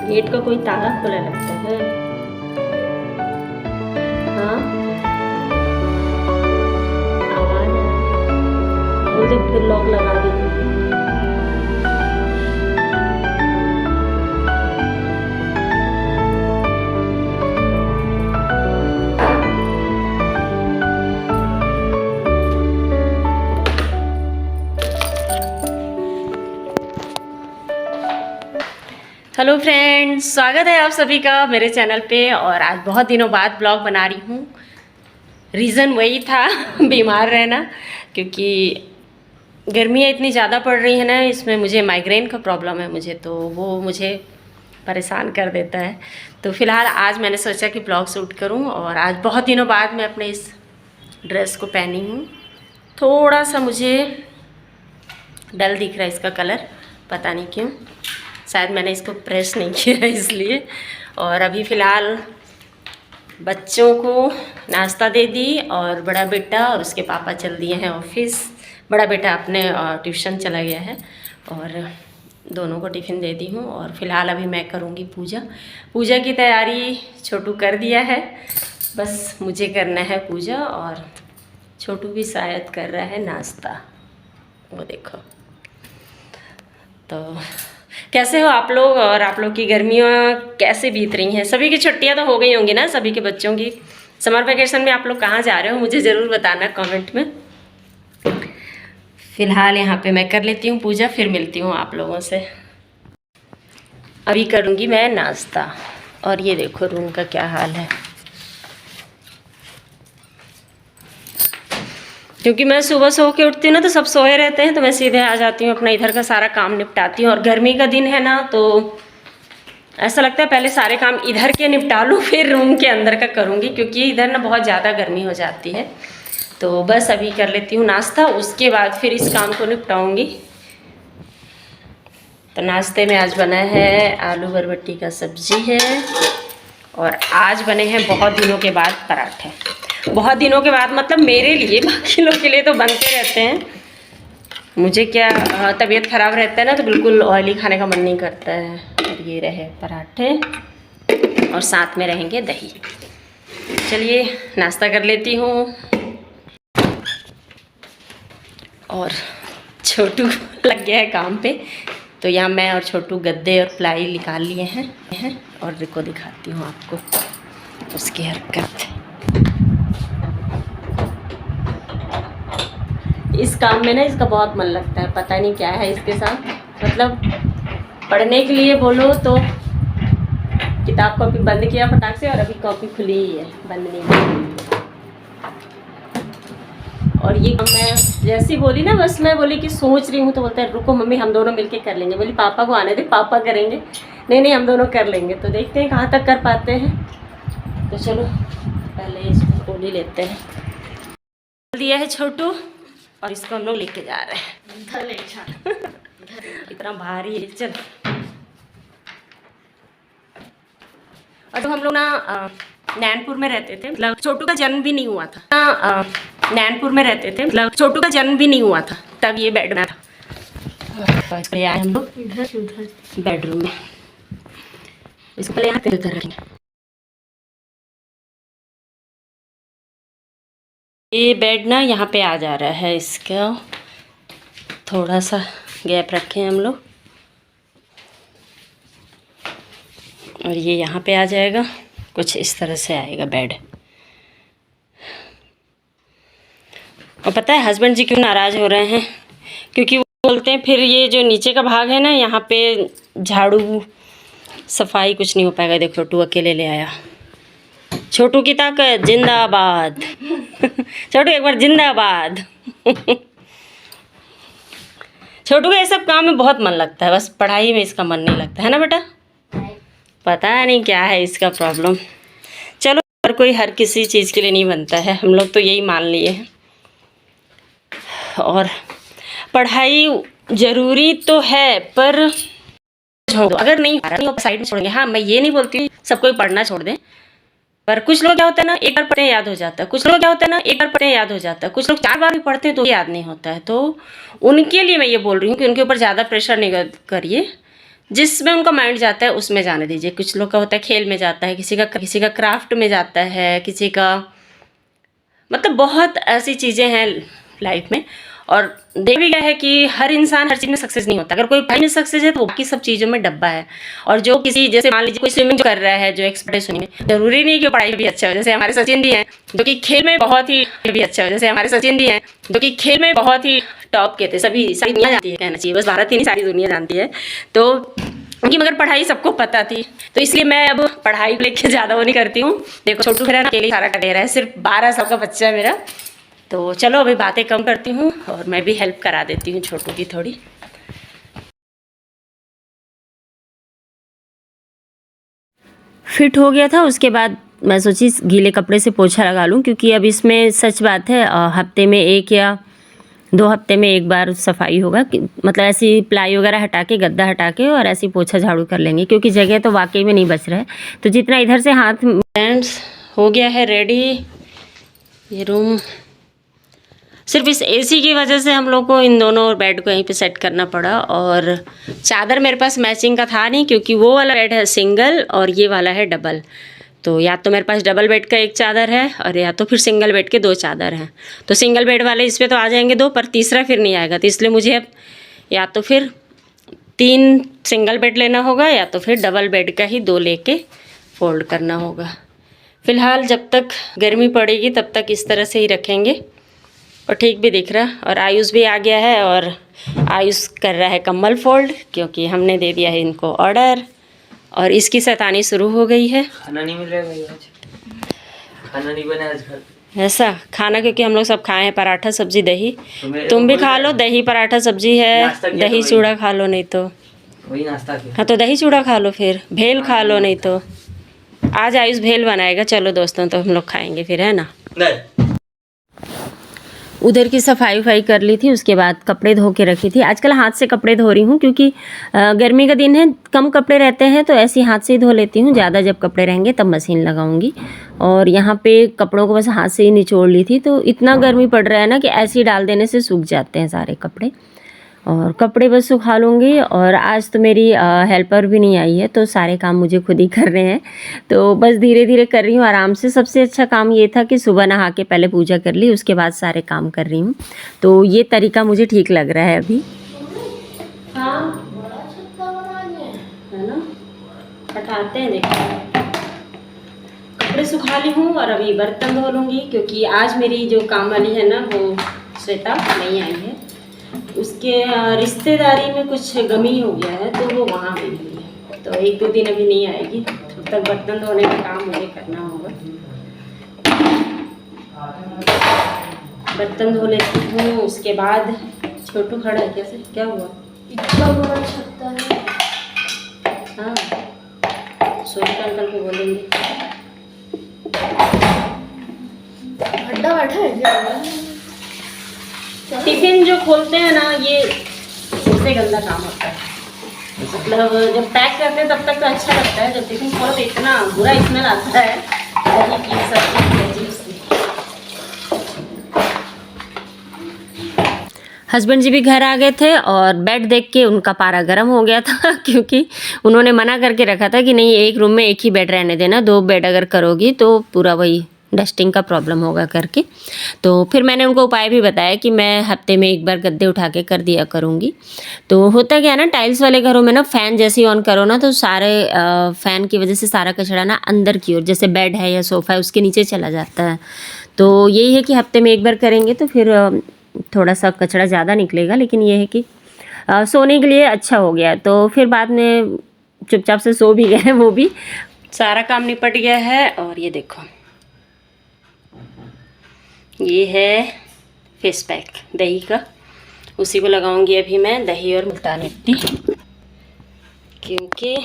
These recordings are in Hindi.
गेट का कोई ताला खुला लगता है। हाँ, आवाज बोलते फिर लॉक लगा दी। हेलो फ्रेंड्स, स्वागत है आप सभी का मेरे चैनल पे। और आज बहुत दिनों बाद ब्लॉग बना रही हूँ। रीज़न वही था बीमार रहना, क्योंकि गर्मियाँ इतनी ज़्यादा पड़ रही है ना, इसमें मुझे माइग्रेन का प्रॉब्लम है मुझे, तो वो मुझे परेशान कर देता है। तो फ़िलहाल आज मैंने सोचा कि ब्लॉग शूट करूँ, और आज बहुत दिनों बाद मैं अपने इस ड्रेस को पहनी हूँ। थोड़ा सा मुझे डल दिख रहा है इसका कलर, पता नहीं क्यों, शायद मैंने इसको प्रेस नहीं किया इसलिए। और अभी फ़िलहाल बच्चों को नाश्ता दे दी, और बड़ा बेटा और उसके पापा चल दिए हैं ऑफिस। बड़ा बेटा अपने ट्यूशन चला गया है, और दोनों को टिफ़िन दे दी हूँ। और फ़िलहाल अभी मैं करूँगी पूजा। पूजा की तैयारी छोटू कर दिया है, बस मुझे करना है पूजा। और छोटू भी शायद कर रहा है नाश्ता, वो देखो। तो कैसे हो आप लोग, और आप लोग की गर्मियाँ कैसे बीत रही हैं? सभी की छुट्टियां तो हो गई होंगी ना, सभी के बच्चों की। समर वेकेशन में आप लोग कहाँ जा रहे हो, मुझे ज़रूर बताना कमेंट में। फ़िलहाल यहाँ पे मैं कर लेती हूँ पूजा, फिर मिलती हूँ आप लोगों से। अभी करूँगी मैं नाश्ता। और ये देखो रूम का क्या हाल है, क्योंकि मैं सुबह सो के उठती हूँ ना, तो सब सोए रहते हैं, तो मैं सीधे आ जाती हूँ, अपना इधर का सारा काम निपटाती हूँ। और गर्मी का दिन है ना, तो ऐसा लगता है पहले सारे काम इधर के निपटा लूँ, फिर रूम के अंदर का करूँगी, क्योंकि इधर ना बहुत ज़्यादा गर्मी हो जाती है। तो बस अभी कर लेती हूँ नाश्ता, उसके बाद फिर इस काम को निपटाऊँगी। तो नाश्ते में आज बना है आलू बरबट्टी का सब्जी है, और आज बने हैं बहुत दिनों के बाद पराठे। बहुत दिनों के बाद मतलब मेरे लिए, बाकी लोग के लिए तो बनते रहते हैं। मुझे क्या, तबीयत ख़राब रहता है ना, तो बिल्कुल ऑयली खाने का मन नहीं करता है। और ये रहे पराठे, और साथ में रहेंगे दही। चलिए नाश्ता कर लेती हूँ। और छोटू लग गया है काम पे, तो यहाँ मैं और छोटू गद्दे और प्लाई निकाल लिए हैं। और देखो दिखाती हूँ आपको उसकी हरकत। इस काम में ना इसका बहुत मन लगता है, पता नहीं क्या है इसके साथ। मतलब पढ़ने के लिए बोलो तो किताब कॉपी बंद किया फटाक से, और अभी कॉपी खुली ही है, बंद नहीं हुई। और ये मैं जैसी बोली ना, बस मैं बोली कि सोच रही हूँ, तो बोलते हैं रुको मम्मी हम दोनों मिलके कर लेंगे। बोली पापा को आने दे, पापा करेंगे। नहीं हम दोनों कर लेंगे। तो देखते हैं कहाँ तक कर पाते हैं। तो चलो पहले इसको खोल ही लेते हैं। खोल दिया है छोटू, और इसको हम लोग लेके जा रहे हैं। इतना भारी है, चल। और तो हम लोग ना नैनपुर में रहते थे, मतलब छोटू का जन्म भी नहीं हुआ था। नैनपुर में रहते थे, मतलब छोटू का जन्म भी नहीं हुआ था, तब ये बेड में था। आए हम लोग इधर बेडरूम में, इसको पहले यहाँ पे उधर रखेंगे। ये बेड ना यहाँ पे आ जा रहा है, इसका थोड़ा सा गैप रखें हम लोग, और ये यहाँ पे आ जाएगा। कुछ इस तरह से आएगा बेड। और पता है हस्बैंड जी क्यों नाराज़ हो रहे हैं? क्योंकि वो बोलते हैं फिर ये जो नीचे का भाग है ना, यहाँ पे झाड़ू सफाई कुछ नहीं हो पाएगा। देखो छोटू अकेले ले आया। छोटू की ताकत जिंदाबाद। छोटू एक बार जिंदाबाद। छोटू का ये सब काम में बहुत मन लगता है, बस पढ़ाई में इसका मन नहीं लगता है ना बेटा। पता नहीं क्या है इसका प्रॉब्लम। चलो हर कोई हर किसी चीज़ के लिए नहीं बनता है, हम लोग तो यही मान लिए हैं। और पढ़ाई ज़रूरी तो है, पर अगर नहीं साइड में छोड़ेंगे। हाँ मैं ये नहीं बोलती सबको पढ़ना छोड़ दें, पर कुछ लोग क्या होता है ना, एक बार पढ़ते हैं याद हो जाता है, कुछ लोग क्या होता है ना, एक बार पढ़ते हैं याद हो जाता है, कुछ लोग 4 बार भी पढ़ते हैं तो याद नहीं होता है। तो उनके लिए मैं ये बोल रही हूँ कि उनके ऊपर ज़्यादा प्रेशर नहीं करिए, जिसमें उनका माइंड जाता है उसमें जाने दीजिए। कुछ लोग का होता है खेल में जाता है, किसी का क्राफ्ट में जाता है, किसी का मतलब बहुत ऐसी चीज़ें हैं लाइफ में। और देख भी गया है कि हर इंसान हर चीज़ में सक्सेस नहीं होता। अगर कोई पढ़ाई में सक्सेस है तो बाकी सब चीज़ों में डब्बा है। और जो किसी जैसे मान लीजिए कोई स्विमिंग कर रहा है, जो एक्सपर्ट है स्विमिंग में, जरूरी नहीं कि पढ़ाई में भी अच्छा हो। जैसे हमारे सचिन जी हैं जो कि खेल में बहुत ही भी अच्छा हो। जैसे हमारे सचिन जी हैं जो कि खेल में बहुत ही टॉप के थे, सभी सारी दुनिया जानती है, कहना चाहिए बस भारत ही नहीं सारी दुनिया जानती है। तो उनकी मगर पढ़ाई सबको पता थी, तो इसलिए मैं अब पढ़ाई को लेकर ज़्यादा वो नहीं करती हूँ। देखो छोटू मेरा अकेले सारा कर दे रहा है, सिर्फ 12 साल का बच्चा है मेरा। तो चलो अभी बातें कम करती हूँ और मैं भी हेल्प करा देती हूँ छोटू की थोड़ी। फिट हो गया था, उसके बाद मैं सोची गीले कपड़े से पोछा लगा लूँ, क्योंकि अब इसमें सच बात है हफ्ते में 1 या 2 हफ्ते में 1 बार सफाई होगा। मतलब ऐसी प्लाई वगैरह हटा के, गद्दा हटा के और ऐसी पोछा झाड़ू कर लेंगे, क्योंकि जगह तो वाकई में नहीं बच रहा है। तो जितना इधर से हाथ फ्रेंड्स हो गया है रेडी ये रूम। सिर्फ इस एसी की वजह से हम लोग को इन दोनों बेड को यहीं पे सेट करना पड़ा। और चादर मेरे पास मैचिंग का था नहीं, क्योंकि वो वाला बेड है सिंगल और ये वाला है डबल। तो या तो मेरे पास डबल बेड का 1 चादर है और या तो फिर सिंगल बेड के 2 चादर हैं। तो सिंगल बेड वाले इस पर तो आ जाएंगे 2, पर तीसरा फिर नहीं आएगा। तो इसलिए मुझे अब या तो फिर 3 सिंगल बेड लेना होगा या तो फिर डबल बेड का ही 2 लेके फोल्ड करना होगा। फ़िलहाल जब तक गर्मी पड़ेगी तब तक इस तरह से ही रखेंगे और ठीक भी दिख रहा। और आयुष भी आ गया है और आयुष कर रहा है कम्बल फोल्ड, क्योंकि हमने दे दिया है इनको ऑर्डर और इसकी शैतानी शुरू हो गई है। खाना नहीं मिल रहा है आज, खाना नहीं बना आज घर। ऐसा खाना क्योंकि हम लोग सब खाए हैं पराठा सब्जी दही। तुम भी खा लो, दही पराठा सब्जी है, दही चूड़ा खा लो, नहीं तो वही नाश्ता किया। हाँ तो दही चूड़ा खा लो, फिर भेल खा लो, नहीं तो आज आयुष भेल बनाएगा। चलो दोस्तों तो हम लोग खाएंगे फिर, है ना। उधर की सफाई वफाई कर ली थी, उसके बाद कपड़े धो के रखी थी। आजकल हाथ से कपड़े धो रही हूँ, क्योंकि गर्मी का दिन है, कम कपड़े रहते हैं, तो ऐसे हाथ से ही धो लेती हूँ। ज़्यादा जब कपड़े रहेंगे तब मशीन लगाऊंगी। और यहाँ पे कपड़ों को बस हाथ से ही निचोड़ ली थी। तो इतना गर्मी पड़ रहा है ना कि ऐसे ही डाल देने से सूख जाते हैं सारे कपड़े। और कपड़े बस सुखा लूँगी। और आज तो मेरी हेल्पर भी नहीं आई है, तो सारे काम मुझे खुद ही कर रहे हैं। तो बस धीरे धीरे कर रही हूँ आराम से। सबसे अच्छा काम ये था कि सुबह नहा के पहले पूजा कर ली, उसके बाद सारे काम कर रही हूँ। तो ये तरीका मुझे ठीक लग रहा है अभी। हाँ है ना, हटाते हैं। देखो कपड़े सुखा ली हूँ और अभी बर्तन धो लूँगी, क्योंकि आज मेरी जो काम वाली है ना वो श्वेता नहीं आई है। उसके रिश्तेदारी में कुछ गमी हो गया है, तो वो वहाँ गई है। तो 1-2 दिन अभी नहीं आएगी, तब तक बर्तन धोने का काम मुझे करना होगा। बर्तन धो लेती हूँ, उसके बाद छोटू खड़ा है। कैसे क्या हुआ? इतना बड़ा छत्ता है। हाँ सोनिका अंकल को बोलेंगे। गड्ढा बैठा है क्या? टिफिन जो खोलते हैं ना, ये सबसे गंदा काम होता है। मतलब जब पैक करते हैं तब तक तो अच्छा लगता है, जब टिफिन खोलो तो इतना बुरा स्मेल आता है दही की सब्जी अजीब सी। हस्बैंड जी भी घर आ गए थे और बेड देख के उनका पारा गर्म हो गया था क्योंकि उन्होंने मना करके रखा था कि नहीं, एक रूम में एक ही बेड रहने देना, 2 बेड अगर करोगी तो पूरा वही डस्टिंग का प्रॉब्लम होगा करके। तो फिर मैंने उनको उपाय भी बताया कि मैं हफ्ते में 1 बार गद्दे उठा के कर दिया करूँगी। तो होता क्या है ना, टाइल्स वाले घरों में ना फ़ैन जैसे ही ऑन करो ना, तो सारे फ़ैन की वजह से सारा कचरा ना अंदर की ओर, जैसे बेड है या सोफ़ा है उसके नीचे चला जाता है। तो यही है कि हफ्ते में 1 बार करेंगे तो फिर थोड़ा सा कचरा ज़्यादा निकलेगा, लेकिन ये है कि सोने के लिए अच्छा हो गया। तो फिर बाद में चुपचाप से सो भी गए, वो भी सारा काम निपट गया है। और ये देखो, ये है फेस पैक दही का, उसी को लगाऊंगी अभी मैं, दही और मुल्तानी मिट्टी, क्योंकि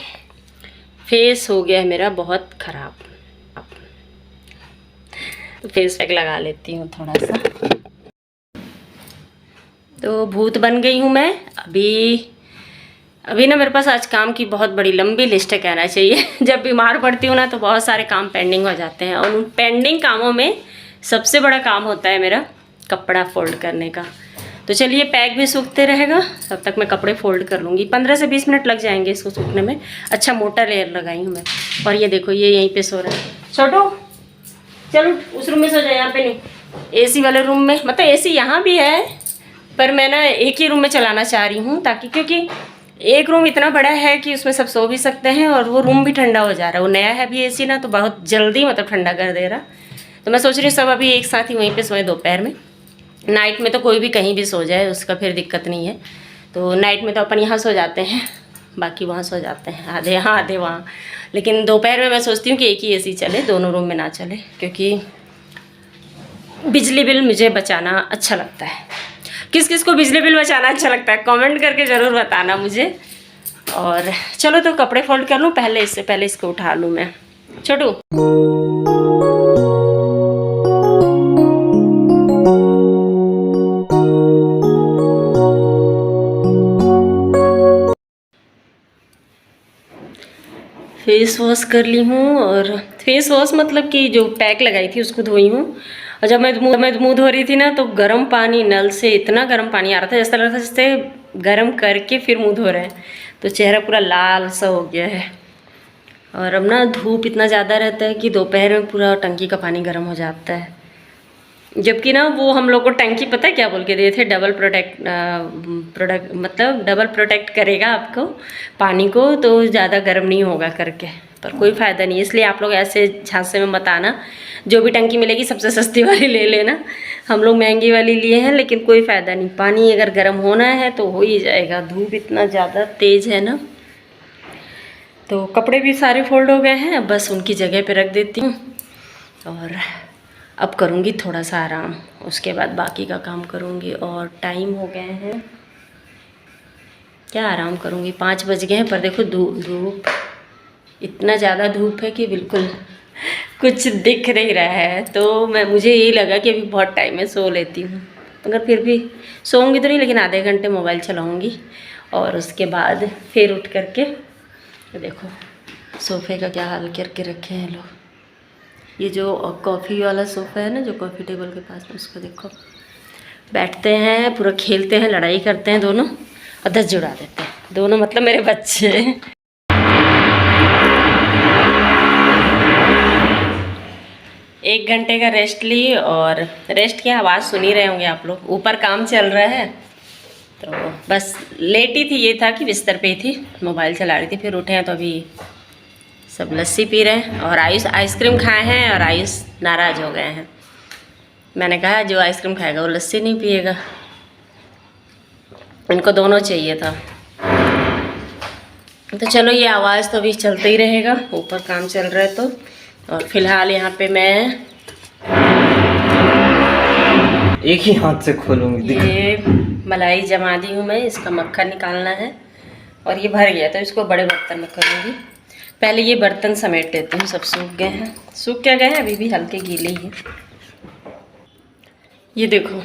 फेस हो गया है मेरा बहुत ख़राब। तो फेस पैक लगा लेती हूँ थोड़ा सा। तो भूत बन गई हूँ मैं। अभी अभी ना मेरे पास आज काम की बहुत बड़ी लंबी लिस्ट है कहना चाहिए। जब बीमार पड़ती हूँ ना तो बहुत सारे काम पेंडिंग हो जाते हैं, और उन पेंडिंग कामों में सबसे बड़ा काम होता है मेरा कपड़ा फोल्ड करने का। तो चलिए पैक भी सूखते रहेगा, तब तक मैं कपड़े फोल्ड कर लूँगी। 15 से 20 मिनट लग जाएंगे इसको सूखने में। अच्छा मोटा लेयर लगाई हूँ मैं। और ये देखो ये यहीं पे सो रहा है। छोटू चलो उस रूम में सो जाए, यहाँ पे नहीं, एसी वाले रूम में। मतलब एसी यहाँ भी है पर मैं ना एक ही रूम में चलाना चाह रही हूँ, ताकि क्योंकि एक रूम इतना बड़ा है कि उसमें सब सो भी सकते हैं, और वो रूम भी ठंडा हो जा रहा है। वो नया है भी एसी ना, तो बहुत जल्दी मतलब ठंडा कर दे रहा। तो मैं सोच रही हूँ सब अभी एक साथ ही वहीं पे सोए दोपहर में। नाइट में तो कोई भी कहीं भी सो जाए, उसका फिर दिक्कत नहीं है। तो नाइट में तो अपन यहाँ सो जाते हैं, बाकी वहाँ सो जाते हैं, आधे यहाँ आधे वहाँ। लेकिन दोपहर में मैं सोचती हूँ कि एक ही एसी चले, दोनों रूम में ना चले, क्योंकि बिजली बिल मुझे बचाना अच्छा लगता है। किस किस को बिजली बिल बचाना अच्छा लगता है कमेंट करके ज़रूर बताना मुझे। और चलो तो कपड़े फोल्ड कर लूँ पहले, इससे पहले इसको उठा लूँ मैं। छोटू फेस वॉश कर ली हूँ, और फेस वॉश मतलब कि जो पैक लगाई थी उसको धोई हूँ। और जब मैं मुँह धो रही थी ना तो गर्म पानी नल से इतना गर्म पानी आ रहा था, जैसा लग रहा था जैसे गर्म करके फिर मुँह धो रहे हैं। तो चेहरा पूरा लाल सा हो गया है। और अब ना धूप इतना ज़्यादा रहता है कि दोपहर में पूरा टंकी का पानी गर्म हो जाता है। जबकि ना वो हम लोग को टंकी पता है क्या बोल के दिए थे, डबल प्रोटेक्ट मतलब डबल प्रोटेक्ट करेगा आपको पानी को, तो ज़्यादा गर्म नहीं होगा करके। पर कोई फ़ायदा नहीं, इसलिए आप लोग ऐसे झांसे में मत आना। जो भी टंकी मिलेगी सबसे सस्ती वाली ले लेना। हम लोग महंगी वाली लिए हैं, लेकिन कोई फ़ायदा नहीं, पानी अगर गर्म होना है तो हो ही जाएगा। धूप इतना ज़्यादा तेज़ है ना। तो कपड़े भी सारे फोल्ड हो गए हैं, बस उनकी जगह पे रख देती हूँ, और अब करूँगी थोड़ा सा आराम, उसके बाद बाकी का काम करूँगी। और टाइम हो गए हैं, क्या आराम करूँगी, 5 बज गए हैं। पर देखो धूप इतना ज़्यादा धूप है कि बिल्कुल कुछ दिख नहीं रहा है। तो मुझे यही लगा कि अभी बहुत टाइम है, सो लेती हूँ। मगर फिर भी सोऊंगी तो नहीं, लेकिन आधे घंटे मोबाइल चलाऊँगी, और उसके बाद फिर उठ करके देखो सोफ़े का क्या हाल करके रखे हैं लोग। ये जो कॉफ़ी वाला सोफ़ा है ना, जो कॉफ़ी टेबल के पास में, उसको देखो बैठते हैं, पूरा खेलते हैं, लड़ाई करते हैं दोनों, और 10 जुड़ा देते हैं दोनों, मतलब मेरे बच्चे। एक घंटे का रेस्ट ली, और रेस्ट की आवाज़ सुन ही रहे होंगे आप लोग, ऊपर काम चल रहा है। तो बस लेटी थी, ये था कि बिस्तर पे ही थी, मोबाइल चला रही थी। फिर उठे हैं तो अभी सब लस्सी पी रहे हैं, और आइसक्रीम खाए हैं, और आयुष नाराज़ हो गए हैं। मैंने कहा जो आइसक्रीम खाएगा वो लस्सी नहीं पिएगा, इनको दोनों चाहिए था। तो चलो ये आवाज़ तो अभी चलते ही रहेगा, ऊपर काम चल रहा है तो। और फिलहाल यहाँ पे मैं एक ही हाथ से खोलूंगी। ये मलाई जमा दी हूँ मैं, इसका मक्खन निकालना है, और ये भर गया तो इसको बड़े बर्तन में करूँगी। पहले ये बर्तन समेट देती हूँ, सब सूख गए हैं, सूख क्या गए हैं, अभी भी हल्के गीले ही हैं। ये देखो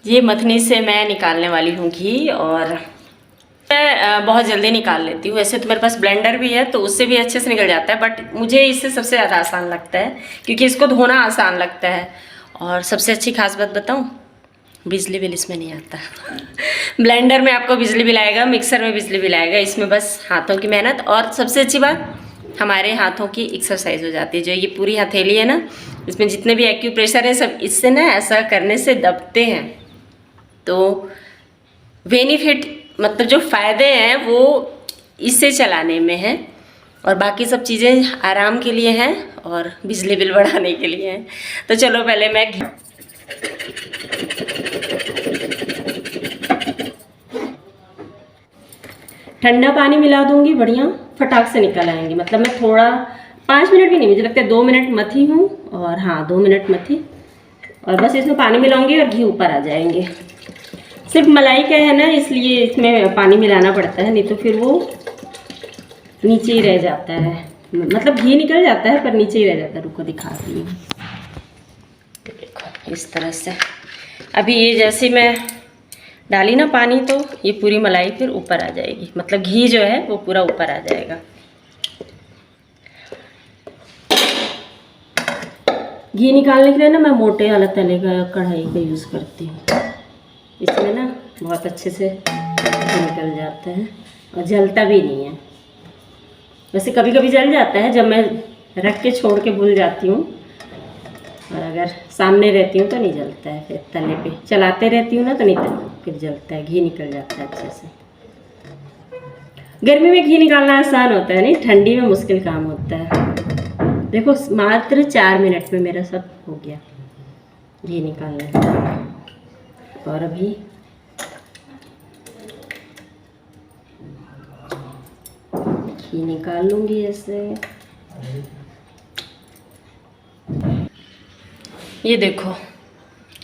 ये मथनी से मैं निकालने वाली हूँ घी, और मैं बहुत जल्दी निकाल लेती हूँ। वैसे तो मेरे पास ब्लेंडर भी है तो उससे भी अच्छे से निकल जाता है, बट मुझे इससे सबसे ज़्यादा आसान लगता है, क्योंकि इसको धोना आसान लगता है। और सबसे अच्छी खास बात बताऊँ, बिजली बिल इसमें नहीं आता। ब्लेंडर में आपको बिजली बिल आएगा, मिक्सर में बिजली बिल आएगा, इसमें बस हाथों की मेहनत। और सबसे अच्छी बात, हमारे हाथों की एक्सरसाइज हो जाती है। जो ये पूरी हथेली है ना, इसमें जितने भी एक्यूप्रेशर है सब इससे ना ऐसा करने से दबते हैं। तो बेनिफिट मतलब जो फ़ायदे हैं वो इससे चलाने में हैं, और बाकी सब चीज़ें आराम के लिए हैं और बिजली बिल बढ़ाने के लिए हैं। तो चलो पहले मैं ठंडा पानी मिला दूंगी, बढ़िया फटाक से निकल आएंगे। मतलब मैं थोड़ा 5 मिनट भी नहीं, मुझे लगता है 2 मिनट मथी हूँ, और हाँ 2 मिनट मथी, और बस इसमें पानी मिलाऊंगी और घी ऊपर आ जाएंगे। सिर्फ मलाई का है ना, इसलिए इसमें पानी मिलाना पड़ता है, नहीं तो फिर वो नीचे ही रह जाता है। मतलब घी निकल जाता है पर नीचे ही रह जाता है। रुको दिखाती हूँ, देखो इस तरह से। अभी ये जैसे मैं डाली ना पानी तो ये पूरी मलाई फिर ऊपर आ जाएगी, मतलब घी जो है वो पूरा ऊपर आ जाएगा। घी निकालने के लिए ना मैं मोटे वाला तले का कढ़ाई का यूज़ करती हूँ। इसमें ना बहुत अच्छे से घी निकल जाता है और जलता भी नहीं है। वैसे कभी कभी जल जाता है जब मैं रख के छोड़ के भूल जाती हूँ, और अगर सामने रहती हूँ तो नहीं जलता है। फिर तले पे चलाते रहती हूँ ना तो नहीं फिर जलता है, घी निकल जाता है अच्छे से। गर्मी में घी निकालना आसान होता है, नहीं ठंडी में मुश्किल काम होता है। देखो मात्र 4 मिनट में मेरा सब हो गया घी निकालने। और अभी घी निकाल लूँगी ऐसे। ये देखो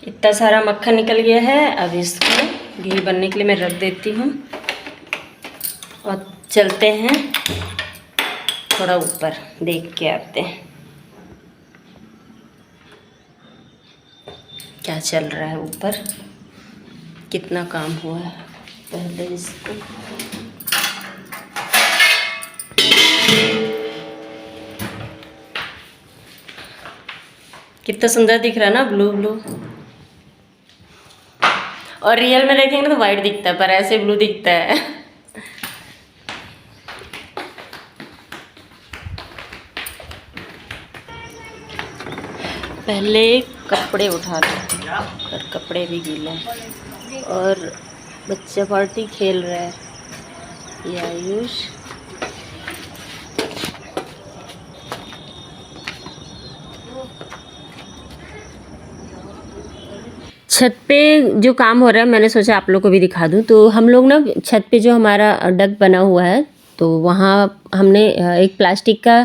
इतना सारा मक्खन निकल गया है। अब इसको घी बनने के लिए मैं रख देती हूँ और चलते हैं थोड़ा ऊपर देख के आते हैं क्या चल रहा है ऊपर, कितना काम हुआ है। पहले इसको कितना सुंदर दिख रहा है ना, ब्लू ब्लू। और रियल में देखेंगे तो वाइट दिखता है, पर ऐसे ब्लू दिखता है। पहले कपड़े उठा लो, पर कपड़े भी गीले हैं। और बच्चा पार्टी खेल रहा है, ये आयुष। छत पे जो काम हो रहा है मैंने सोचा आप लोग को भी दिखा दूं। तो हम लोग ना छत पे जो हमारा डक बना हुआ है तो वहाँ हमने एक प्लास्टिक का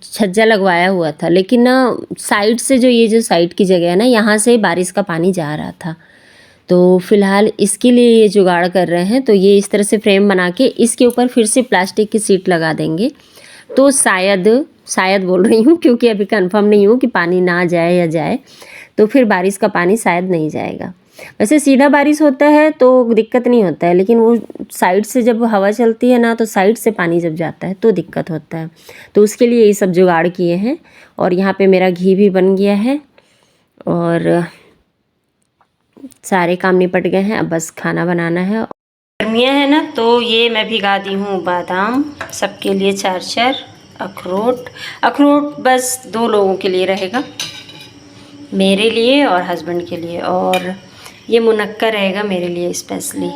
छज्जा लगवाया हुआ था, लेकिन ना साइड से जो ये जो साइड की जगह है ना यहाँ से बारिश का पानी जा रहा था। तो फिलहाल इसके लिए ये जुगाड़ कर रहे हैं। तो ये इस तरह से फ्रेम बना के इसके ऊपर फिर से प्लास्टिक की सीट लगा देंगे। तो शायद बोल रही हूँ क्योंकि अभी कंफर्म नहीं हूँ कि पानी ना जाए या जाए, तो फिर बारिश का पानी शायद नहीं जाएगा। वैसे सीधा बारिश होता है तो दिक्कत नहीं होता है, लेकिन वो साइड से जब हवा चलती है ना तो साइड से पानी जब जाता है तो दिक्कत होता है। तो उसके लिए ये सब जुगाड़ किए हैं। और यहाँ पे मेरा घी भी बन गया है और सारे काम निपट गए हैं। अब बस खाना बनाना है। गर्मियाँ हैं ना तो ये मैं भिगा दी हूँ बादाम, सबके लिए 4-4। अखरोट बस 2 लोगों के लिए रहेगा, मेरे लिए और हस्बैंड के लिए। और ये मुनक्का रहेगा मेरे लिए स्पेशली।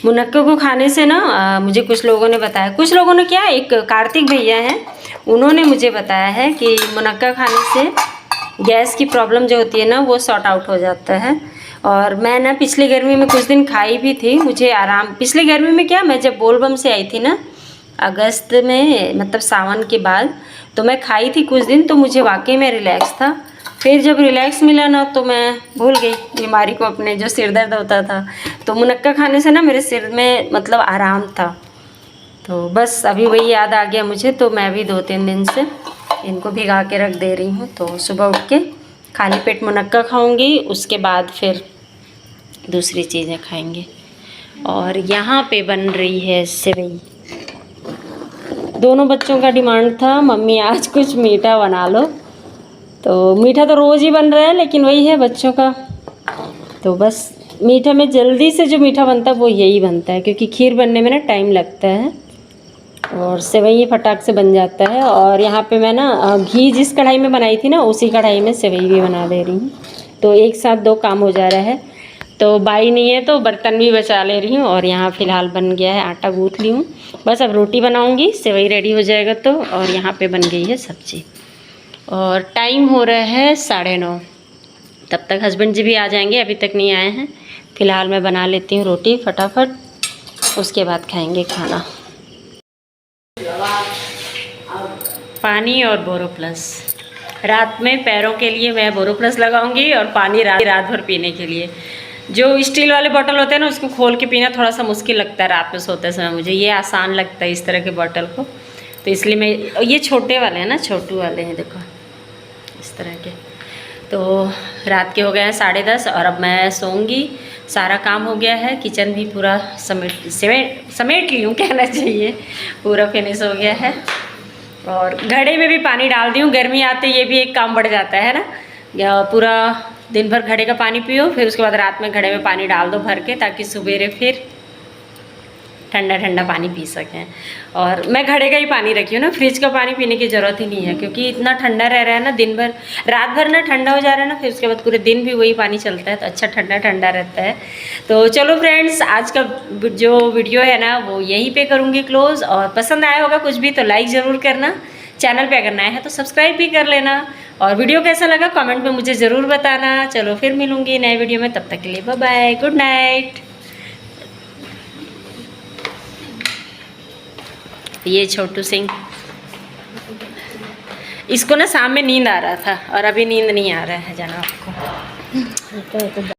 मुनक्के को खाने से ना मुझे कुछ लोगों ने बताया, कुछ लोगों ने क्या, एक कार्तिक भैया हैं उन्होंने मुझे बताया है कि मुनक्का खाने से गैस की प्रॉब्लम जो होती है ना वो सॉर्ट आउट हो जाता है। और मैं ना पिछली गर्मी में कुछ दिन खाई भी थी, मुझे आराम। पिछली गर्मी में क्या, मैं जब बोलबम से आई थी ना अगस्त में, मतलब सावन के बाद, तो मैं खाई थी कुछ दिन, तो मुझे वाकई में रिलैक्स था। फिर जब रिलैक्स मिला ना तो मैं भूल गई बीमारी को, अपने जो सिर दर्द होता था। तो मुनक्का खाने से ना मेरे सिर में मतलब आराम था। तो बस अभी वही याद आ गया मुझे, तो मैं भी 2-3 दिन से इनको भिगा के रख दे रही हूँ। तो सुबह उठ के खाली पेट मुनक्का खाऊंगी, उसके बाद फिर दूसरी चीज़ें खाएंगे। और यहाँ पे बन रही है सेवई। दोनों बच्चों का डिमांड था, मम्मी आज कुछ मीठा बना लो। तो मीठा तो रोज़ ही बन रहा है, लेकिन वही है बच्चों का। तो बस मीठा में जल्दी से जो मीठा बनता है वो यही बनता है, क्योंकि खीर बनने में ना टाइम लगता है और सेवई फटाक से बन जाता है। और यहाँ पे मैं ना घी जिस कढ़ाई में बनाई थी ना उसी कढ़ाई में सेवई भी बना दे रही हूँ। तो एक साथ 2 काम हो जा रहा है। तो बाई नहीं है तो बर्तन भी बचा ले रही हूँ। और यहाँ फ़िलहाल बन गया है, आटा गूँथ ली हूँ, बस अब रोटी बनाऊँगी, सेवई रेडी हो जाएगा तो। और यहाँ पे बन गई है सब्ज़ी और टाइम हो रहा है 9:30। तब तक हस्बैंड जी भी आ जाएंगे, अभी तक नहीं आए हैं। फ़िलहाल मैं बना लेती हूँ रोटी फटाफट, उसके बाद खाएंगे खाना। पानी और बोरोप्लस। रात में पैरों के लिए मैं बोरोप्लस लगाऊंगी और पानी रात भर पीने के लिए। जो स्टील वाले बॉटल होते हैं ना उसको खोल के पीना थोड़ा सा मुश्किल लगता है रात में सोते समय, मुझे ये आसान लगता है इस तरह के बॉटल को। तो इसलिए मैं, ये छोटे वाले हैं ना, छोटू वाले हैं देखो इस तरह के। तो रात के हो गए हैं 10:30 और अब मैं सोऊंगी। सारा काम हो गया है, किचन भी पूरा समेट ली हूँ कहना चाहिए, पूरा फिनिश हो गया है। और घड़े में भी पानी डाल दी हूँ, गर्मी आते ये भी एक काम बढ़ जाता है ना, या पूरा दिन भर घड़े का पानी पियो, फिर उसके बाद रात में घड़े में पानी डाल दो भर के, ताकि सवेरे फिर ठंडा ठंडा पानी पी सकें। और मैं घड़े का ही पानी रखी हूँ ना, फ्रिज का पानी पीने की ज़रूरत ही नहीं है, क्योंकि इतना ठंडा रह रहा है ना दिन भर, रात भर ना ठंडा हो जा रहा है ना, फिर उसके बाद पूरे दिन भी वही पानी चलता है, तो अच्छा ठंडा ठंडा रहता है। तो चलो फ्रेंड्स, आज का जो वीडियो है ना वो यहीं पे करूँगी क्लोज़। और पसंद आया होगा कुछ भी तो लाइक ज़रूर करना, चैनल पे अगर नया है तो सब्सक्राइब भी कर लेना, और वीडियो कैसा लगा कमेंट में मुझे ज़रूर बताना। चलो फिर मिलूँगी नए वीडियो में, तब तक के लिए बाय बाय, गुड नाइट। ये छोटू सिंह, इसको ना शाम में नींद आ रहा था और अभी नींद नहीं आ रहा है जाना आपको।